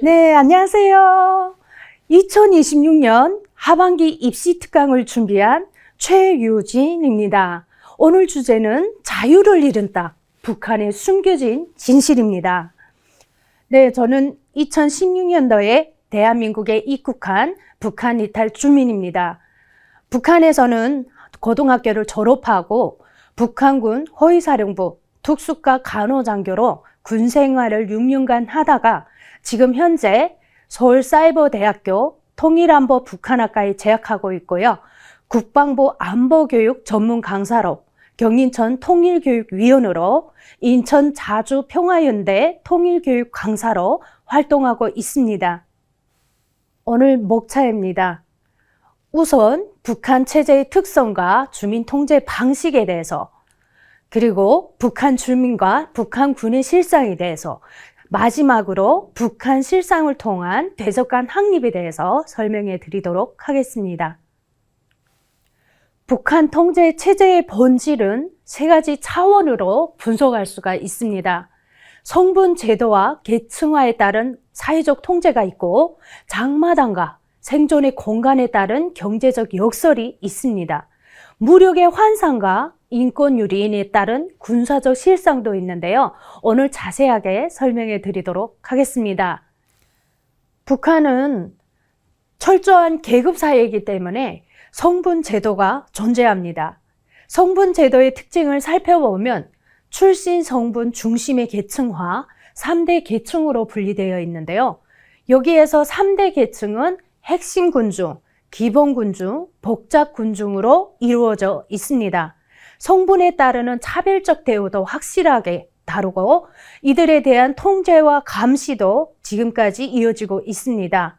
네, 안녕하세요. 2026년 하반기 입시 특강을 준비한 최유진입니다. 오늘 주제는 자유를 잃은 땅, 북한의 숨겨진 진실입니다. 네, 저는 2016년도에 대한민국에 입국한 북한 이탈 주민입니다. 북한에서는 고등학교를 졸업하고 북한군 호위사령부 특수과 간호장교로 군 생활을 6년간 하다가 지금 현재 서울사이버대학교 통일안보 북한학과에 재학하고 있고요. 국방부 안보교육 전문 강사로 경인천 통일교육위원으로 인천 자주 평화연대 통일교육 강사로 활동하고 있습니다. 오늘 목차입니다. 우선 북한 체제의 특성과 주민 통제 방식에 대해서, 그리고 북한 주민과 북한군의 실상에 대해서, 마지막으로 북한 실상을 통한 대적간 확립에 대해서 설명해 드리도록 하겠습니다. 북한 통제 체제의 본질은 세 가지 차원으로 분석할 수가 있습니다. 성분 제도와 계층화에 따른 사회적 통제가 있고, 장마당과 생존의 공간에 따른 경제적 역설이 있습니다. 무력의 환상과 인권 유린에 따른 군사적 실상도 있는데요. 오늘 자세하게 설명해 드리도록 하겠습니다. 북한은 철저한 계급 사회이기 때문에 성분 제도가 존재합니다. 성분 제도의 특징을 살펴보면 출신 성분 중심의 계층화, 3대 계층으로 분리되어 있는데요. 여기에서 3대 계층은 핵심 군중, 기본 군중, 복잡 군중으로 이루어져 있습니다. 성분에 따르는 차별적 대우도 확실하게 다루고 이들에 대한 통제와 감시도 지금까지 이어지고 있습니다.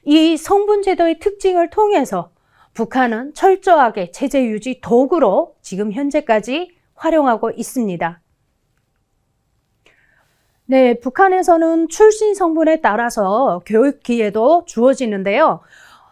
이 성분 제도의 특징을 통해서 북한은 철저하게 체제 유지 도구로 지금 현재까지 활용하고 있습니다. 네, 북한에서는 출신 성분에 따라서 교육 기회도 주어지는데요.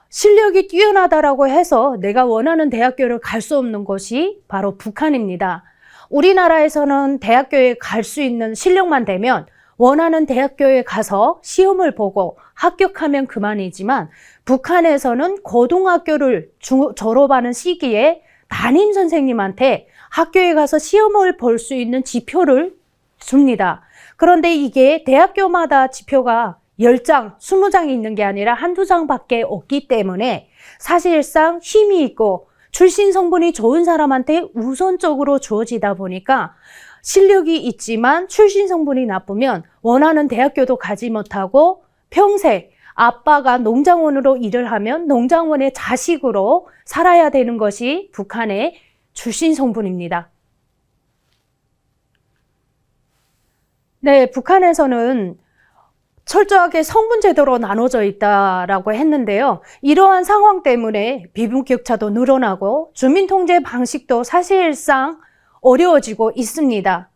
실력이 뛰어나다라고 해서 내가 원하는 대학교를 갈 수 없는 곳이 바로 북한입니다. 우리나라에서는 대학교에 갈 수 있는 실력만 되면 원하는 대학교에 가서 시험을 보고 합격하면 그만이지만, 북한에서는 고등학교를 졸업하는 시기에 담임 선생님한테 학교에 가서 시험을 볼 수 있는 지표를 줍니다. 그런데 이게 대학교마다 지표가 10장, 20장이 있는 게 아니라 한두 장밖에 없기 때문에 사실상 힘이 있고 출신 성분이 좋은 사람한테 우선적으로 주어지다 보니까 실력이 있지만 출신 성분이 나쁘면 원하는 대학교도 가지 못하고 평생 아빠가 농장원으로 일을 하면 농장원의 자식으로 살아야 되는 것이 북한의 출신 성분입니다. 네, 북한에서는 철저하게 성분 제도로 나눠져 있다라고 했는데요. 이러한 상황 때문에 빈부격차도 늘어나고 주민 통제 방식도 사실상 어려워지고 있습니다.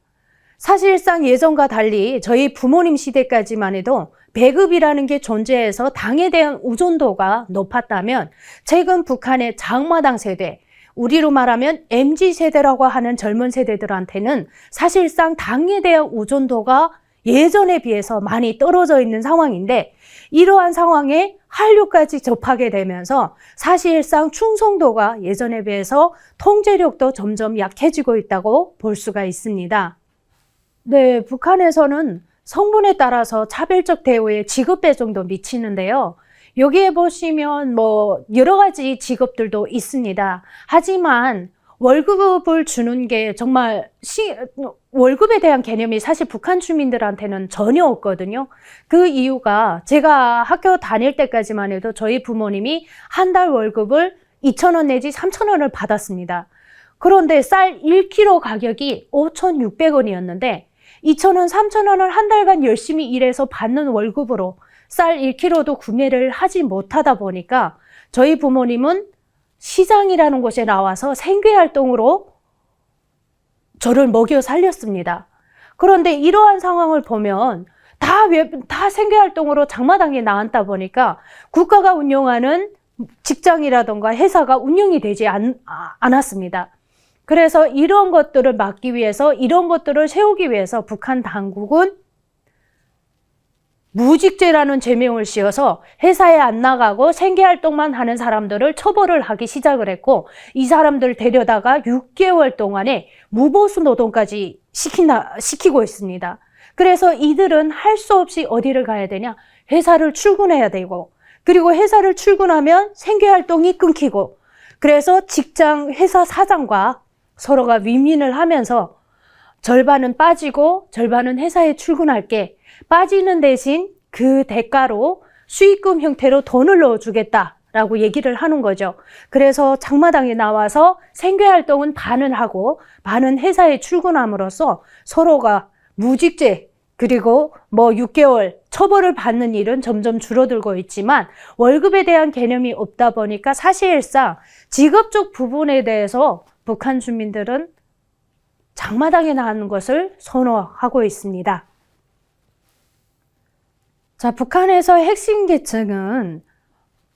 사실상 예전과 달리 저희 부모님 시대까지만 해도 배급이라는 게 존재해서 당에 대한 의존도가 높았다면, 최근 북한의 장마당 세대, 우리로 말하면 MZ세대라고 하는 젊은 세대들한테는 사실상 당에 대한 의존도가 예전에 비해서 많이 떨어져 있는 상황인데, 이러한 상황에 한류까지 접하게 되면서 사실상 충성도가 예전에 비해서 통제력도 점점 약해지고 있다고 볼 수가 있습니다. 네, 북한에서는 성분에 따라서 차별적 대우에 직업 배정도 미치는데요. 여기에 보시면 여러 가지 직업들도 있습니다. 하지만 월급을 주는 게 정말 월급에 대한 개념이 사실 북한 주민들한테는 전혀 없거든요. 그 이유가, 제가 학교 다닐 때까지만 해도 저희 부모님이 한 달 월급을 2,000원 내지 3,000원을 받았습니다. 그런데 쌀 1kg 가격이 5,600원이었는데 2,000원, 3,000원을 한 달간 열심히 일해서 받는 월급으로 쌀 1kg도 구매를 하지 못하다 보니까 저희 부모님은 시장이라는 곳에 나와서 생계활동으로 저를 먹여 살렸습니다. 그런데 이러한 상황을 보면 다 생계활동으로 장마당에 나왔다 보니까 국가가 운영하는 직장이라던가 회사가 운영이 되지 않았습니다. 그래서 이런 것들을 막기 위해서, 이런 것들을 세우기 위해서 북한 당국은 무직죄라는 죄명을 씌워서 회사에 안 나가고 생계활동만 하는 사람들을 처벌을 하기 시작을 했고, 이 사람들 데려다가 6개월 동안에 무보수 노동까지 시키고 있습니다. 그래서 이들은 할 수 없이 어디를 가야 되냐? 회사를 출근해야 되고, 그리고 회사를 출근하면 생계활동이 끊기고, 그래서 회사 사장과 서로가 윈윈을 하면서 절반은 빠지고 절반은 회사에 출근할게, 빠지는 대신 그 대가로 수익금 형태로 돈을 넣어주겠다라고 얘기를 하는 거죠. 그래서 장마당에 나와서 생계활동은 반은 하고 반은 회사에 출근함으로써 서로가 무직죄, 그리고 6개월 처벌을 받는 일은 점점 줄어들고 있지만 월급에 대한 개념이 없다 보니까 사실상 직업적 부분에 대해서 북한 주민들은 장마당에 나가는 것을 선호하고 있습니다. 자, 북한에서 핵심 계층은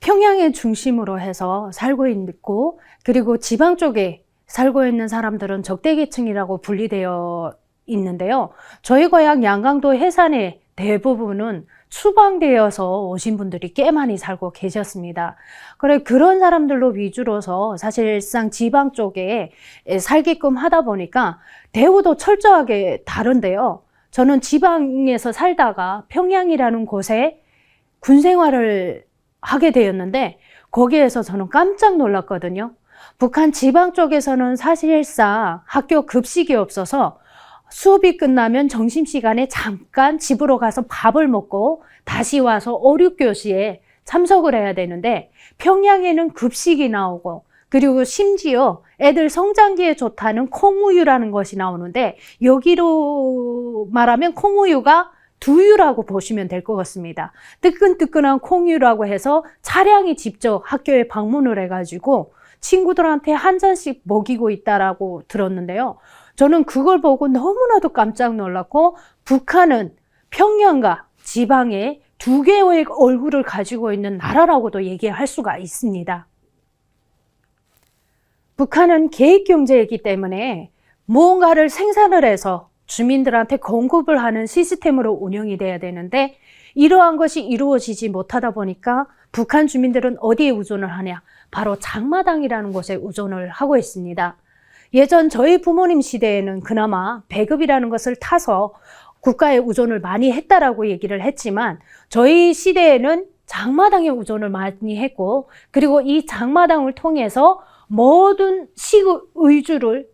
평양을 중심으로 해서 살고 있고, 그리고 지방 쪽에 살고 있는 사람들은 적대 계층이라고 분리되어 있는데요. 저희 고향 양강도 해산의 대부분은 추방되어서 오신 분들이 꽤 많이 살고 계셨습니다. 그런 사람들로 위주로서 사실상 지방 쪽에 살게끔 하다 보니까 대우도 철저하게 다른데요. 저는 지방에서 살다가 평양이라는 곳에 군 생활을 하게 되었는데 거기에서 저는 깜짝 놀랐거든요. 북한 지방 쪽에서는 사실상 학교 급식이 없어서 수업이 끝나면 점심시간에 잠깐 집으로 가서 밥을 먹고 다시 와서 5, 6교시에 참석을 해야 되는데, 평양에는 급식이 나오고, 그리고 심지어 애들 성장기에 좋다는 콩우유라는 것이 나오는데, 여기로 말하면 콩우유가 두유라고 보시면 될 것 같습니다. 뜨끈뜨끈한 콩우유라고 해서 차량이 직접 학교에 방문을 해가지고 친구들한테 한 잔씩 먹이고 있다라고 들었는데요. 저는 그걸 보고 너무나도 깜짝 놀랐고, 북한은 평양과 지방에 두 개의 얼굴을 가지고 있는 나라라고도 얘기할 수가 있습니다. 북한은 계획경제이기 때문에 무언가를 생산을 해서 주민들한테 공급을 하는 시스템으로 운영이 돼야 되는데, 이러한 것이 이루어지지 못하다 보니까 북한 주민들은 어디에 의존을 하냐? 바로 장마당이라는 곳에 의존을 하고 있습니다. 예전 저희 부모님 시대에는 그나마 배급이라는 것을 타서 국가에 의존을 많이 했다라고 얘기를 했지만, 저희 시대에는 장마당에 의존을 많이 했고, 그리고 이 장마당을 통해서 모든 식의주를,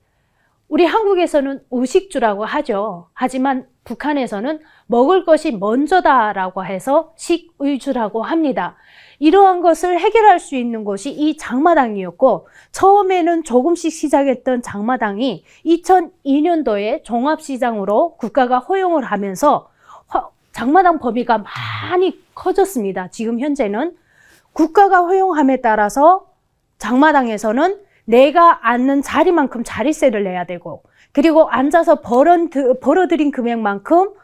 우리 한국에서는 의식주라고 하죠. 하지만 북한에서는 먹을 것이 먼저다라고 해서 식의주라고 합니다. 이러한 것을 해결할 수 있는 곳이 이 장마당이었고, 처음에는 조금씩 시작했던 장마당이 2002년도에 종합시장으로 국가가 허용을 하면서 장마당 범위가 많이 커졌습니다. 지금 현재는 국가가 허용함에 따라서 장마당에서는 내가 앉는 자리만큼 자리세를 내야 되고, 그리고 앉아서 벌어들인 금액만큼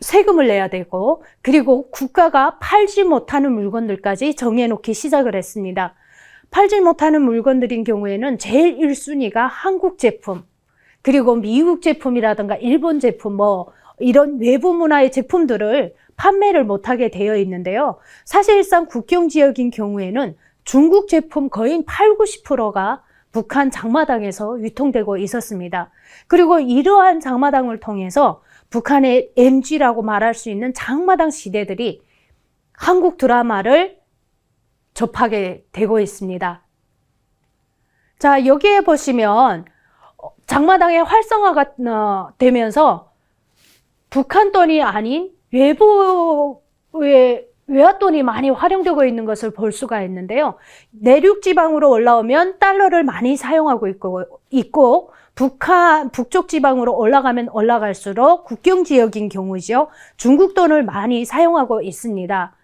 세금을 내야 되고, 그리고 국가가 팔지 못하는 물건들까지 정해놓기 시작을 했습니다. 팔지 못하는 물건들인 경우에는 제일 1순위가 한국 제품, 그리고 미국 제품이라든가 일본 제품, 이런 외부 문화의 제품들을 판매를 못하게 되어 있는데요. 사실상 국경 지역인 경우에는 중국 제품 거의 8, 90%가 북한 장마당에서 유통되고 있었습니다. 그리고 이러한 장마당을 통해서 북한의 MG라고 말할 수 있는 장마당 시대들이 한국 드라마를 접하게 되고 있습니다. 자, 여기에 보시면 장마당의 활성화가 되면서 북한 돈이 아닌 외부의 외화돈이 많이 활용되고 있는 것을 볼 수가 있는데요. 내륙 지방으로 올라오면 달러를 많이 사용하고 있고 북쪽 지방으로 올라가면 올라갈수록 국경 지역인 경우죠. 중국 돈을 많이 사용하고 있습니다.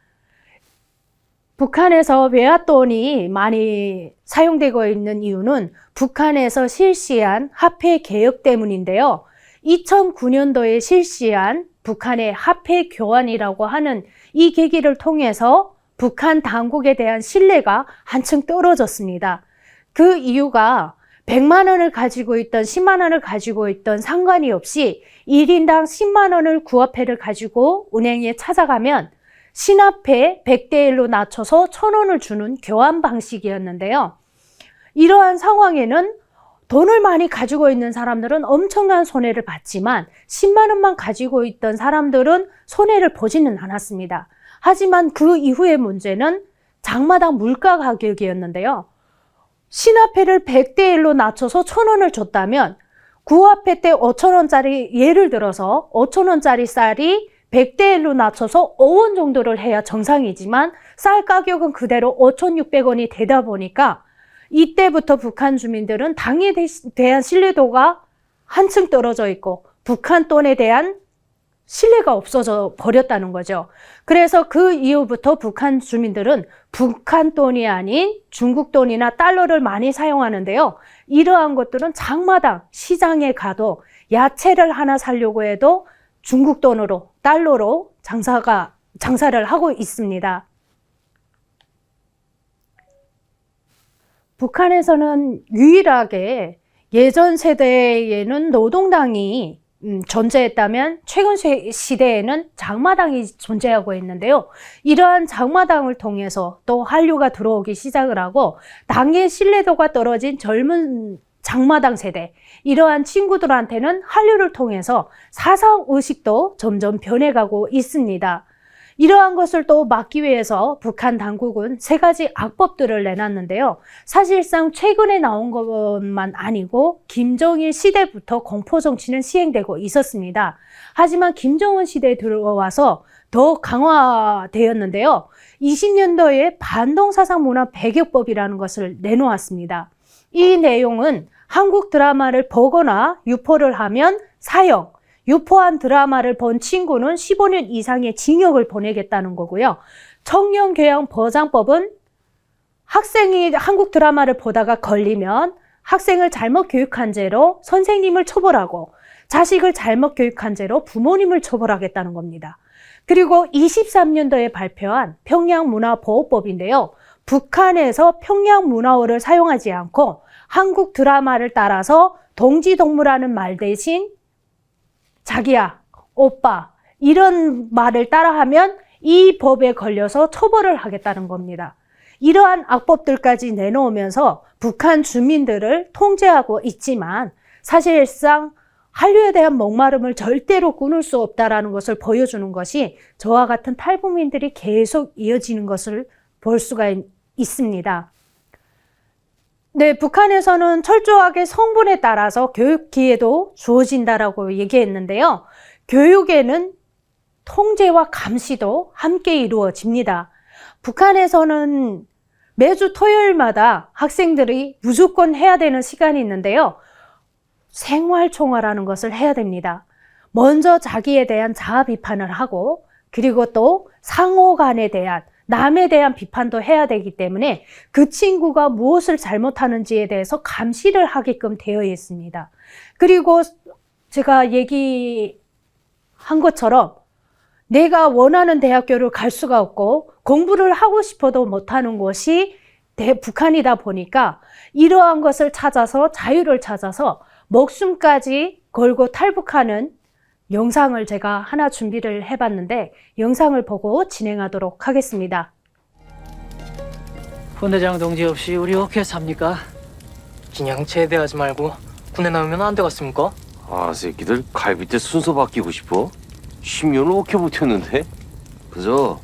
북한에서 외화돈이 많이 사용되고 있는 이유는 북한에서 실시한 화폐 개혁 때문인데요. 2009년도에 실시한 북한의 화폐 교환이라고 하는 이 계기를 통해서 북한 당국에 대한 신뢰가 한층 떨어졌습니다. 그 이유가 100만 원을 가지고 있던 10만 원을 가지고 있던 상관이 없이 1인당 10만 원을 구화폐를 가지고 은행에 찾아가면 신화폐 100대 1로 낮춰서 1,000원을 주는 교환 방식이었는데요. 이러한 상황에는 돈을 많이 가지고 있는 사람들은 엄청난 손해를 봤지만 10만 원만 가지고 있던 사람들은 손해를 보지는 않았습니다. 하지만 그 이후의 문제는 장마당 물가 가격이었는데요. 신화폐를 100대 1로 낮춰서 1,000원을 줬다면 구화폐 때 5,000원짜리, 예를 들어서 5,000원짜리 쌀이 100대 1로 낮춰서 5원 정도를 해야 정상이지만 쌀 가격은 그대로 5,600원이 되다 보니까 이때부터 북한 주민들은 당에 대한 신뢰도가 한층 떨어져 있고 북한 돈에 대한 신뢰가 없어져 버렸다는 거죠. 그래서 그 이후부터 북한 주민들은 북한 돈이 아닌 중국 돈이나 달러를 많이 사용하는데요. 이러한 것들은 장마당 시장에 가도 야채를 하나 사려고 해도 중국 돈으로, 달러로 장사를 하고 있습니다. 북한에서는 유일하게 예전 세대에는 노동당이 존재했다면 최근 시대에는 장마당이 존재하고 있는데요. 이러한 장마당을 통해서 또 한류가 들어오기 시작을 하고 당의 신뢰도가 떨어진 젊은 장마당 세대, 이러한 친구들한테는 한류를 통해서 사상의식도 점점 변해가고 있습니다. 이러한 것을 또 막기 위해서 북한 당국은 3가지 악법들을 내놨는데요. 사실상 최근에 나온 것만 아니고 김정일 시대부터 공포정치는 시행되고 있었습니다. 하지만 김정은 시대에 들어와서 더 강화되었는데요. 20년도에 반동사상문화 배격법이라는 것을 내놓았습니다. 이 내용은 한국 드라마를 보거나 유포를 하면 사형, 유포한 드라마를 본 친구는 15년 이상의 징역을 보내겠다는 거고요. 청년교양보장법은 학생이 한국 드라마를 보다가 걸리면 학생을 잘못 교육한 죄로 선생님을 처벌하고 자식을 잘못 교육한 죄로 부모님을 처벌하겠다는 겁니다. 그리고 23년도에 발표한 평양문화보호법인데요. 북한에서 평양문화어를 사용하지 않고 한국 드라마를 따라서 동지동무라는 말 대신 자기야, 오빠 이런 말을 따라하면 이 법에 걸려서 처벌을 하겠다는 겁니다. 이러한 악법들까지 내놓으면서 북한 주민들을 통제하고 있지만 사실상 한류에 대한 목마름을 절대로 끊을 수 없다는 것을 보여주는 것이 저와 같은 탈북민들이 계속 이어지는 것을 볼 수가 있습니다. 네, 북한에서는 철저하게 성분에 따라서 교육 기회도 주어진다라고 얘기했는데요. 교육에는 통제와 감시도 함께 이루어집니다. 북한에서는 매주 토요일마다 학생들이 무조건 해야 되는 시간이 있는데요. 생활총화라는 것을 해야 됩니다. 먼저 자기에 대한 자아 비판을 하고 그리고 또 상호 간에 대한 남에 대한 비판도 해야 되기 때문에 그 친구가 무엇을 잘못하는지에 대해서 감시를 하게끔 되어 있습니다. 그리고 제가 얘기한 것처럼 내가 원하는 대학교를 갈 수가 없고 공부를 하고 싶어도 못하는 곳이 북한이다 보니까 이러한 것을 찾아서 자유를 찾아서 목숨까지 걸고 탈북하는 영상을 제가 하나 준비를 해봤는데 영상을 보고 진행하도록 하겠습니다. 분대장 동지 없이 우리 어떻게 삽니까? 그냥 제대하지 말고 군에 나오면 안 되겠습니까? 아, 새끼들 갈비뼈 순서 바뀌고 싶어? 10년을 어떻게 버텼는데? 그저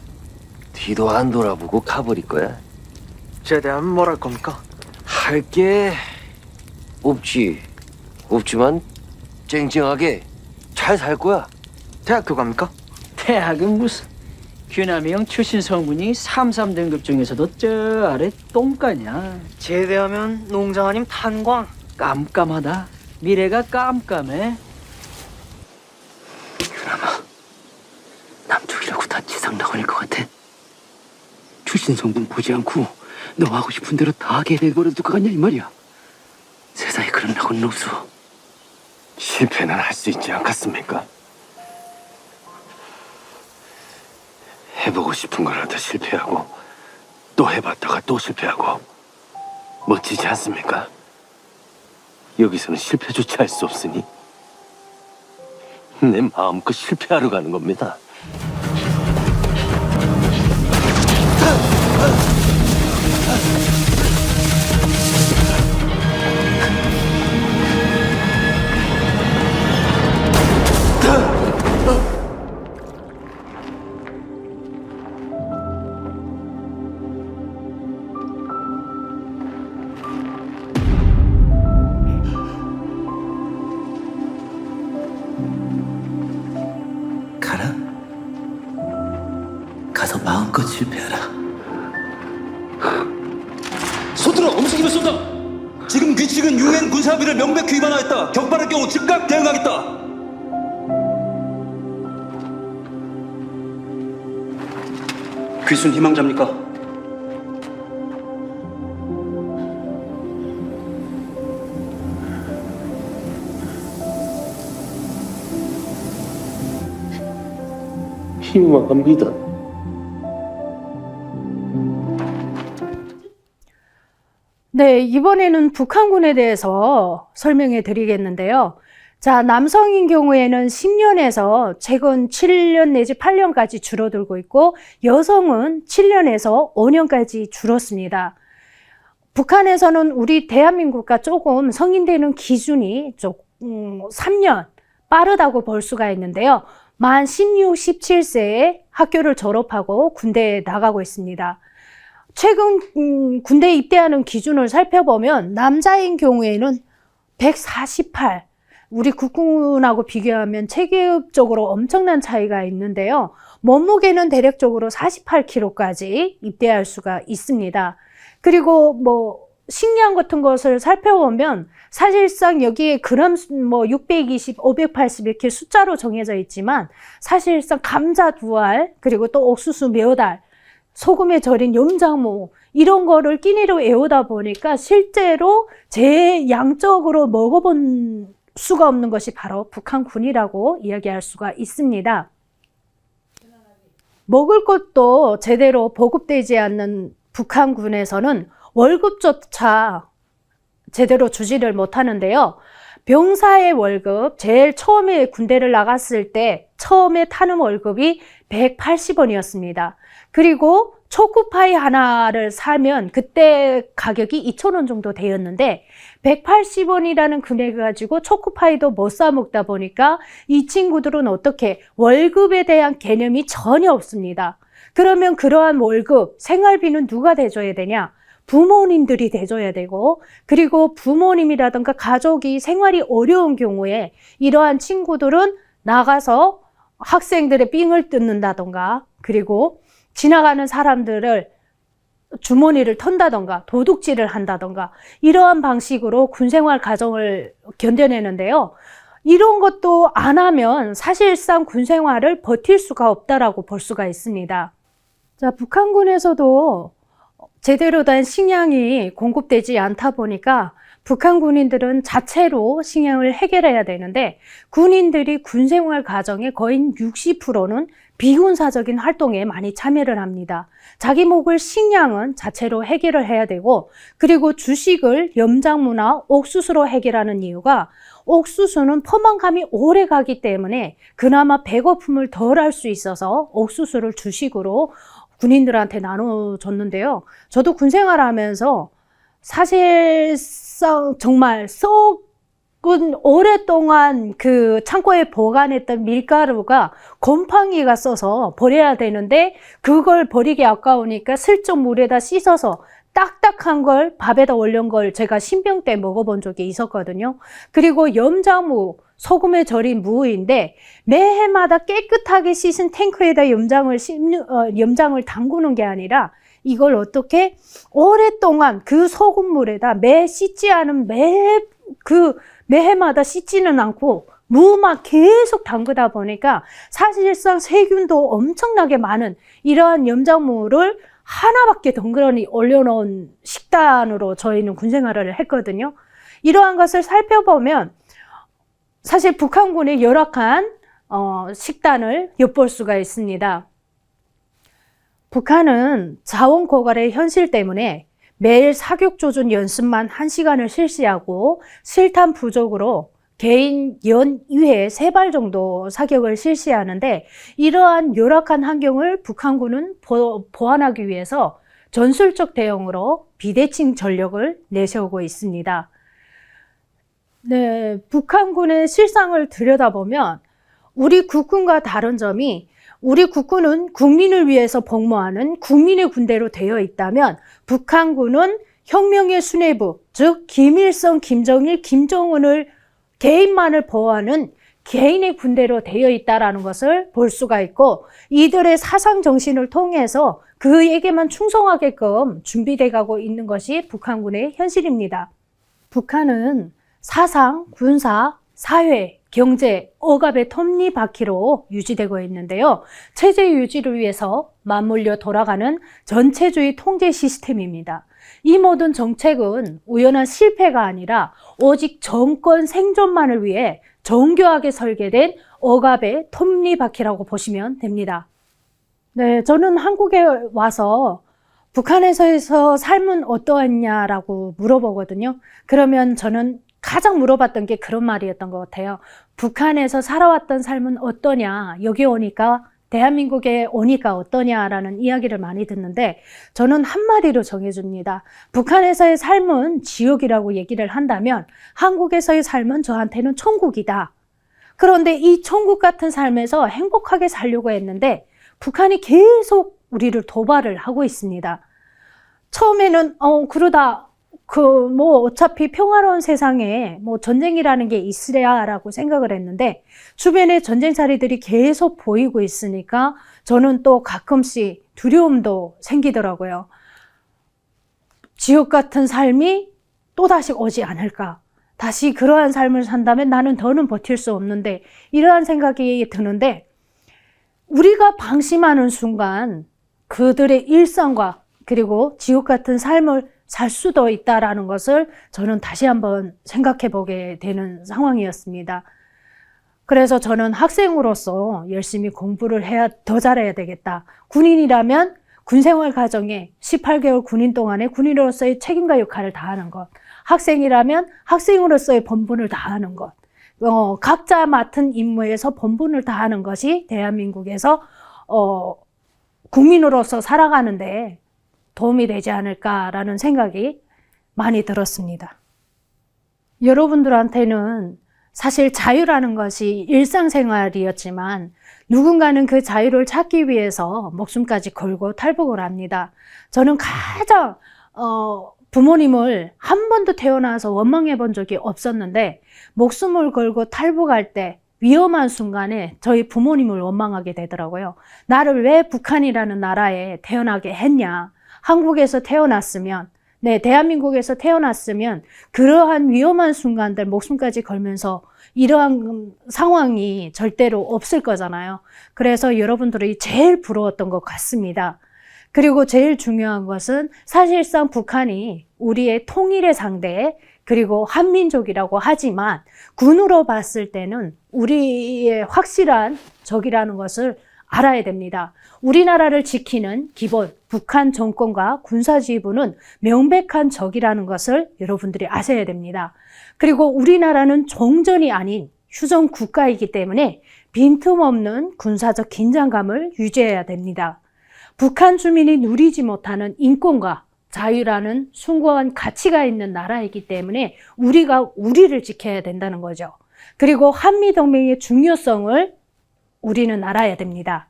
뒤도 안 돌아보고 가버릴 거야. 제대하면 뭘 할 겁니까? 할 게 없지. 없지만 쨍쨍하게 잘 살 거야. 대학교 갑니까? 대학은 무슨 규남이 형 출신 성분이 33등급 중에서도 저 아래 똥까냐. 제대하면 농장 아님 탄광. 깜깜하다. 미래가 깜깜해. 규남아, 남쪽이라고 다 지상 나가릴 것 같아. 출신 성분 보지 않고 너 하고 싶은 대로 다 하게 내버려둘 것 같냐 이 말이야. 세상에 그런 낙은 없어. 실패는 할 수 있지 않겠습니까? 해보고 싶은 거라도 실패하고 또 해봤다가 또 실패하고 멋지지 않습니까? 여기서는 실패조차 할 수 없으니 내 마음껏 실패하러 가는 겁니다. 가라. 가서 마음껏 실패하라. 서둘러 움직이면 쏜다. 지금 규칙은 유엔 군사합의를 명백히 위반하였다. 격발할 경우 즉각 대응하겠다. 귀순 희망자입니까? 희망합니다. 네, 이번에는 북한군에 대해서 설명해 드리겠는데요. 자, 남성인 경우에는 10년에서 최근 7년 내지 8년까지 줄어들고 있고, 여성은 7년에서 5년까지 줄었습니다. 북한에서는 우리 대한민국과 조금 성인되는 기준이 3년 빠르다고 볼 수가 있는데요. 만 16, 17세에 학교를 졸업하고 군대에 나가고 있습니다. 최근 군대에 입대하는 기준을 살펴보면 남자인 경우에는 148, 우리 국군하고 비교하면 체급적으로 엄청난 차이가 있는데요. 몸무게는 대략적으로 48kg까지 입대할 수가 있습니다. 그리고 식량 같은 것을 살펴보면 사실상 여기에 그램 620, 580 이렇게 숫자로 정해져 있지만 사실상 감자 2알, 그리고 또 옥수수 몇 알, 소금에 절인 염장무 이런 거를 끼니로 외우다 보니까 실제로 제일 양적으로 먹어본 수가 없는 것이 바로 북한군이라고 이야기할 수가 있습니다. 먹을 것도 제대로 보급되지 않는 북한군에서는 월급조차 제대로 주지를 못하는데요. 병사의 월급, 제일 처음에 군대를 나갔을 때 처음에 타는 월급이 180원이었습니다. 그리고 초코파이 하나를 사면 그때 가격이 2,000원 정도 되었는데 180원이라는 금액을 가지고 초코파이도 못 사 먹다 보니까 이 친구들은 어떻게 월급에 대한 개념이 전혀 없습니다. 그러면 그러한 월급, 생활비는 누가 대줘야 되냐? 부모님들이 대줘야 되고, 그리고 부모님이라든가 가족이 생활이 어려운 경우에 이러한 친구들은 나가서 학생들의 삥을 뜯는다던가, 그리고 지나가는 사람들을 주머니를 턴다던가 도둑질을 한다던가 이러한 방식으로 군생활 과정을 견뎌내는데요. 이런 것도 안 하면 사실상 군생활을 버틸 수가 없다라고 볼 수가 있습니다. 자, 북한군에서도 제대로 된 식량이 공급되지 않다 보니까 북한 군인들은 자체로 식량을 해결해야 되는데 군인들이 군생활 과정의 거의 60%는 비군사적인 활동에 많이 참여를 합니다. 자기 먹을 식량은 자체로 해결을 해야 되고, 그리고 주식을 염장무나 옥수수로 해결하는 이유가 옥수수는 포만감이 오래 가기 때문에 그나마 배고픔을 덜 할 수 있어서 옥수수를 주식으로 군인들한테 나눠줬는데요. 저도 군생활 하면서 사실상 정말 썩은 오랫동안 그 창고에 보관했던 밀가루가 곰팡이가 써서 버려야 되는데 그걸 버리기 아까우니까 슬쩍 물에다 씻어서 딱딱한 걸 밥에다 올린 걸 제가 신병 때 먹어본 적이 있었거든요. 그리고 염장무, 소금에 절인 무인데 매해마다 깨끗하게 씻은 탱크에다 염장을 담그는 게 아니라 이걸 어떻게 오랫동안 그 소금물에다 매 씻지 않은 매해마다 씻지는 않고 무만 계속 담그다 보니까 사실상 세균도 엄청나게 많은 이러한 염장물을 하나밖에 덩그러니 올려놓은 식단으로 저희는 군생활을 했거든요. 이러한 것을 살펴보면 사실 북한군의 열악한 식단을 엿볼 수가 있습니다. 북한은 자원 고갈의 현실 때문에 매일 사격 조준 연습만 1시간을 실시하고 실탄 부족으로 개인 연 2회 3발 정도 사격을 실시하는데, 이러한 열악한 환경을 북한군은 보완하기 위해서 전술적 대응으로 비대칭 전력을 내세우고 있습니다. 네, 북한군의 실상을 들여다보면 우리 국군과 다른 점이, 우리 국군은 국민을 위해서 복무하는 국민의 군대로 되어 있다면 북한군은 혁명의 수뇌부, 즉 김일성, 김정일, 김정은을 개인만을 보호하는 개인의 군대로 되어 있다는 것을 볼 수가 있고, 이들의 사상 정신을 통해서 그에게만 충성하게끔 준비돼 가고 있는 것이 북한군의 현실입니다. 북한은 사상, 군사, 사회, 경제, 억압의 톱니바퀴로 유지되고 있는데요. 체제 유지를 위해서 맞물려 돌아가는 전체주의 통제 시스템입니다. 이 모든 정책은 우연한 실패가 아니라 오직 정권 생존만을 위해 정교하게 설계된 억압의 톱니바퀴라고 보시면 됩니다. 네, 저는 한국에 와서 북한에서 삶은 어떠했냐라고 물어보거든요. 그러면 저는 가장 물어봤던 게 그런 말이었던 것 같아요. 북한에서 살아왔던 삶은 어떠냐, 여기 오니까, 대한민국에 오니까 어떠냐라는 이야기를 많이 듣는데, 저는 한마디로 정해줍니다. 북한에서의 삶은 지옥이라고 얘기를 한다면 한국에서의 삶은 저한테는 천국이다. 그런데 이 천국 같은 삶에서 행복하게 살려고 했는데 북한이 계속 우리를 도발을 하고 있습니다. 처음에는 그러다 어차피 평화로운 세상에 전쟁이라는 게 있으랴라고 생각을 했는데, 주변에 전쟁살이들이 계속 보이고 있으니까 저는 또 가끔씩 두려움도 생기더라고요. 지옥 같은 삶이 또다시 오지 않을까? 다시 그러한 삶을 산다면 나는 더는 버틸 수 없는데, 이러한 생각이 드는데, 우리가 방심하는 순간 그들의 일상과 그리고 지옥 같은 삶을 살 수도 있다라는 것을 저는 다시 한번 생각해 보게 되는 상황이었습니다. 그래서 저는 학생으로서 열심히 공부를 더 잘해야 되겠다. 군인이라면 군생활 과정에 18개월 군인 동안에 군인으로서의 책임과 역할을 다하는 것, 학생이라면 학생으로서의 본분을 다하는 것, 각자 맡은 임무에서 본분을 다하는 것이 대한민국에서 국민으로서 살아가는데 도움이 되지 않을까라는 생각이 많이 들었습니다. 여러분들한테는 사실 자유라는 것이 일상생활이었지만 누군가는 그 자유를 찾기 위해서 목숨까지 걸고 탈북을 합니다. 저는 가장 부모님을 한 번도 태어나서 원망해 본 적이 없었는데, 목숨을 걸고 탈북할 때 위험한 순간에 저희 부모님을 원망하게 되더라고요. 나를 왜 북한이라는 나라에 태어나게 했냐. 한국에서 태어났으면, 대한민국에서 태어났으면 그러한 위험한 순간들 목숨까지 걸면서 이러한 상황이 절대로 없을 거잖아요. 그래서 여러분들이 제일 부러웠던 것 같습니다. 그리고 제일 중요한 것은 사실상 북한이 우리의 통일의 상대, 그리고 한민족이라고 하지만 군으로 봤을 때는 우리의 확실한 적이라는 것을 알아야 됩니다. 우리나라를 지키는 기본 북한 정권과 군사지휘부는 명백한 적이라는 것을 여러분들이 아셔야 됩니다. 그리고 우리나라는 종전이 아닌 휴전 국가이기 때문에 빈틈없는 군사적 긴장감을 유지해야 됩니다. 북한 주민이 누리지 못하는 인권과 자유라는 숭고한 가치가 있는 나라이기 때문에 우리가 우리를 지켜야 된다는 거죠. 그리고 한미동맹의 중요성을 우리는 알아야 됩니다.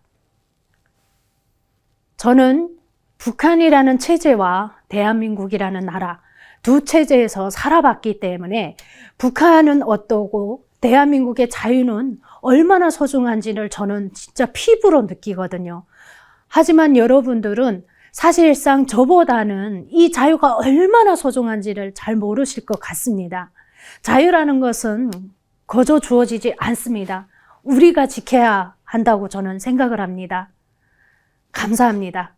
저는 북한이라는 체제와 대한민국이라는 나라, 두 체제에서 살아봤기 때문에 북한은 어떠고 대한민국의 자유는 얼마나 소중한지를 저는 진짜 피부로 느끼거든요. 하지만 여러분들은 사실상 저보다는 이 자유가 얼마나 소중한지를 잘 모르실 것 같습니다. 자유라는 것은 거저 주어지지 않습니다. 우리가 지켜야 한다고 저는 생각을 합니다. 감사합니다.